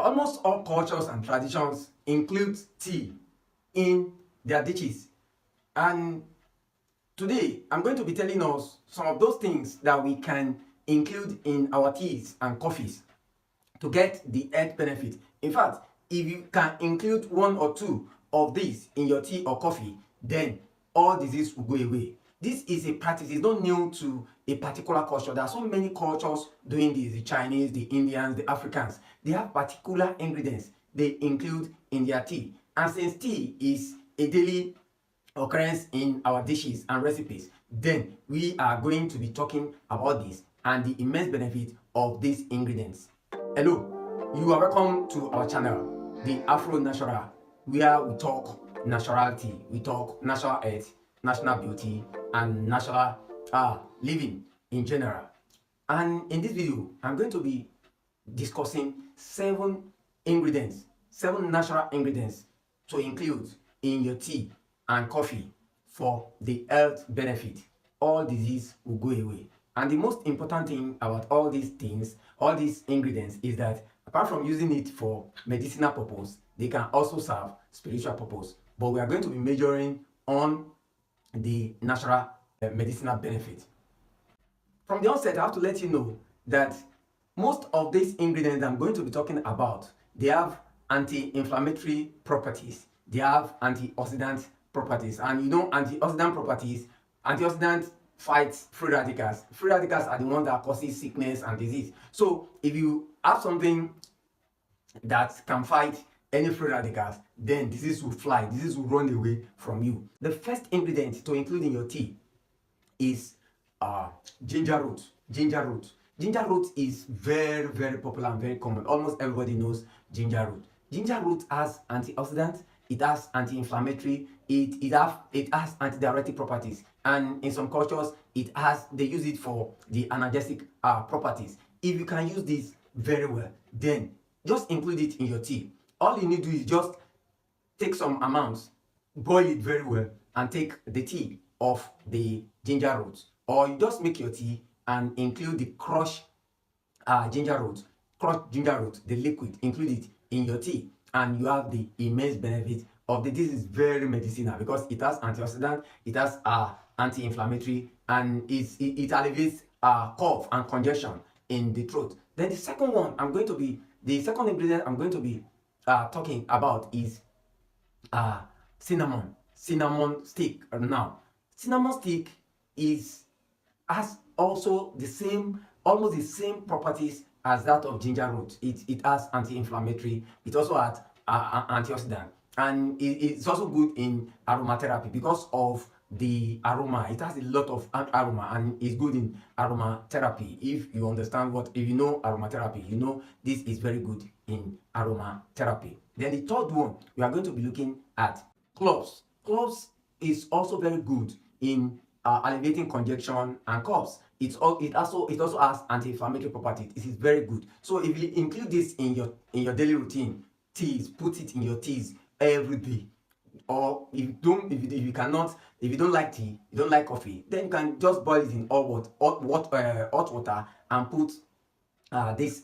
Almost all cultures and traditions include tea in their dishes. And today, I'm going to be telling us some of those things that we can include in our teas and coffees to get the health benefit. In fact, if you can include one or two of these in your tea or coffee, then all disease will go away. This is a practice, it's not new to a particular culture. There are so many cultures doing this: the Chinese, the Indians, the Africans. They have particular ingredients they include in their tea. And since tea is a daily occurrence in our dishes and recipes, then we are going to be talking about this and the immense benefit of these ingredients. Hello, you are welcome to our channel, the Afro Natural, where we talk naturality, we talk natural health, national beauty, and natural living in general. And in this video, I'm going to be discussing 7 ingredients, 7 natural ingredients to include in your tea and coffee for the health benefit. All disease will go away. And the most important thing about all these things, all these ingredients, is that apart from using it for medicinal purpose, they can also serve spiritual purpose. But we are going to be majoring on the natural medicinal benefit. From the onset, I have to let you know that most of these ingredients I'm going to be talking about, they have anti-inflammatory properties. They have antioxidant properties. And you know, antioxidant properties, antioxidant fights free radicals. Free radicals are the ones that causes sickness and disease. So if you have something that can fight any free radicals, then disease will fly, disease will run away from you. The first ingredient to include in your tea is ginger root. Ginger root. Ginger root is very, very popular and very common. Almost everybody knows ginger root. Ginger root has antioxidants, it has anti-inflammatory, it has antidiuretic properties, and in some cultures they use it for the analgesic properties. If you can use this very well, then just include it in your tea. All you need to do is just take some amounts, boil it very well, and take the tea of the ginger root. Or you just make your tea and include the crushed ginger root, the liquid, include it in your tea, and you have the immense benefit of the. This is very medicinal because it has antioxidant, it has anti-inflammatory, and it alleviates cough and congestion in the throat. Then the second ingredient I'm going to be talking about is cinnamon stick. Now, cinnamon stick has also almost the same properties as that of ginger root. It has anti-inflammatory, it also has antioxidant, and it's also good in aromatherapy because of the aroma. It has a lot of aroma and is good in aromatherapy. If you know aromatherapy, you know this is very good in aromatherapy. Then the third one we are going to be looking at cloves. Cloves is also very good in alleviating congestion and coughs. It also has anti-inflammatory properties. It is very good. So if you include this in your daily routine, teas, put it in your teas every day. Or if you don't like tea, you don't like coffee, then you can just boil it in hot water and put this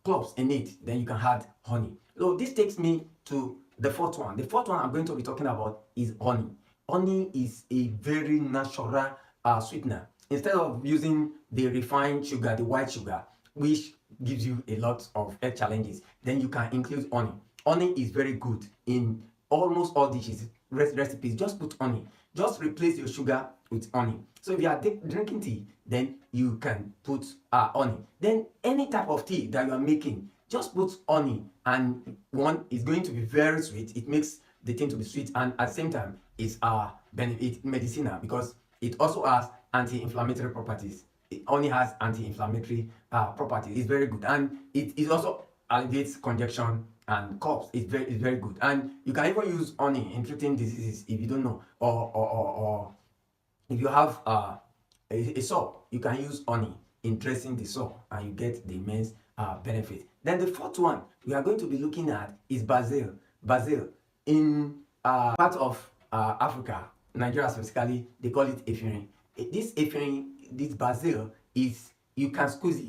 cloves in it. Then you can add honey. So this takes me to the fourth one. The fourth one I'm going to be talking about is honey. Honey is a very natural sweetener. Instead of using the refined sugar, the white sugar, which gives you a lot of health challenges, then you can include honey. Honey is very good in almost all dishes, recipes. Just put honey. Just replace your sugar with honey. So if you are drinking tea, then you can put honey. Then any type of tea that you are making, just put honey, and one is going to be very sweet. It makes the thing to be sweet, and at the same time is medicinal because it also has anti-inflammatory properties. It only has anti-inflammatory properties. It's very good, and it also alleviates congestion and coughs. It's very good, and you can even use honey in treating diseases if you don't know, or if you have a sore, you can use honey in dressing the sore, and you get the immense benefit. Then the fourth one we are going to be looking at is basil. Basil in part of Africa, Nigeria specifically, they call it efirin. This basil is, you can squeeze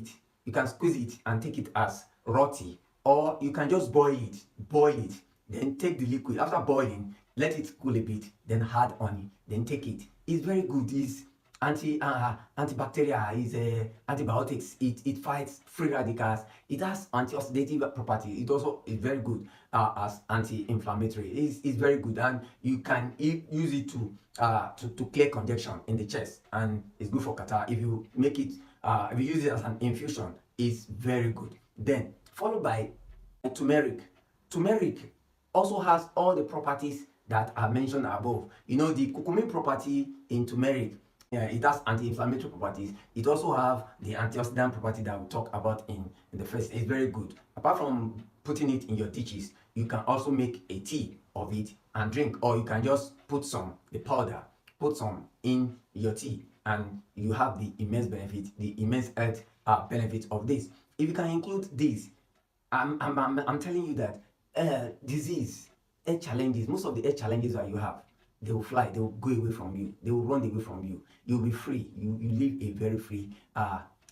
it and take it as raw tea, or you can just boil it, then take the liquid. After boiling, let it cool a bit, then add honey, then take it. It's very good. It's antibacterial, is antibiotics. It fights free radicals. It has antioxidative property. It also is very good as anti-inflammatory. It's very good, and you can use it to clear congestion in the chest, and it's good for catarrh. If you make it, if you use it as an infusion, it's very good. Then followed by turmeric. Turmeric also has all the properties that are mentioned above. You know, the curcumin property in turmeric, it has anti-inflammatory properties. It also have the antioxidant property that we talked about in the first. It's very good. Apart from putting it in your dishes, you can also make a tea of it and drink, or you can just put the powder, put some in your tea, and you have the immense benefit, the immense health benefit of this. If you can include this, I'm telling you that health challenges, most of the health challenges that you have, they will fly, they will go away from you, they will run away from you. You'll be free. You live a very free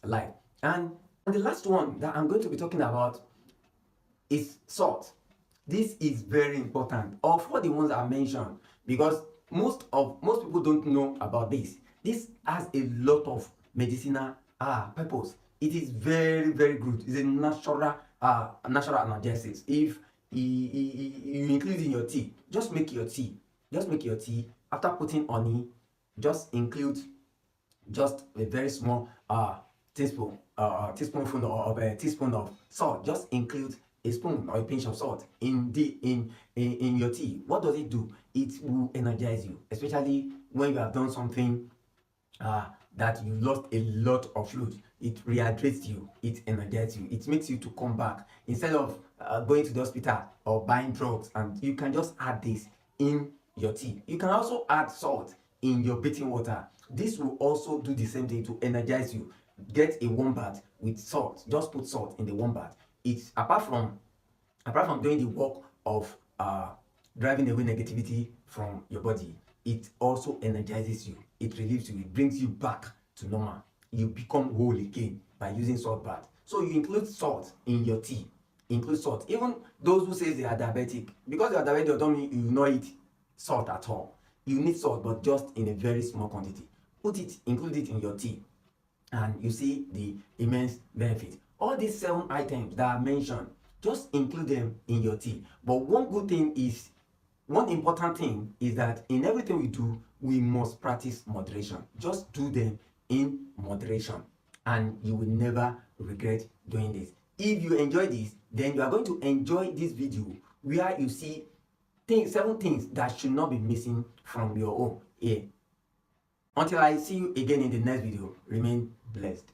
life. And the last one that I'm going to be talking about is salt. This is very important of all the ones I mentioned, because most people don't know about this. This has a lot of medicinal purpose. It is very, very good. It's a natural analgesic. If you include in your tea, just make your tea. After putting honey, just include just a very small teaspoon of a teaspoon of salt. Just include a spoon or a pinch of salt in your tea. What does it do? It will energize you, especially when you have done something that you lost a lot of fluid. It rehydrates you, it energizes you, it makes you to come back instead of going to the hospital or buying drugs. And you can just add this in your tea. You can also add salt in your bathing water. This will also do the same thing to energize you. Get a warm bath with salt. Just put salt in the warm bath. It's apart from doing the work of driving away negativity from your body, it also energizes you. It relieves you. It brings you back to normal. You become whole again by using salt bath. So you include salt in your tea. Include salt. Even those who say they are diabetic, because they are diabetic, don't mean you will not eat salt at all. You need salt, but just in a very small quantity. Include it in your tea, and you see the immense benefit. All these 7 items that I mentioned, just include them in your tea. But one important thing is that in everything we do, we must practice moderation. Just do them in moderation, and you will never regret doing this. If you enjoy this, then you are going to enjoy this video where you see 7 things that should not be missing from your own. Until I see you again in the next video, remain blessed.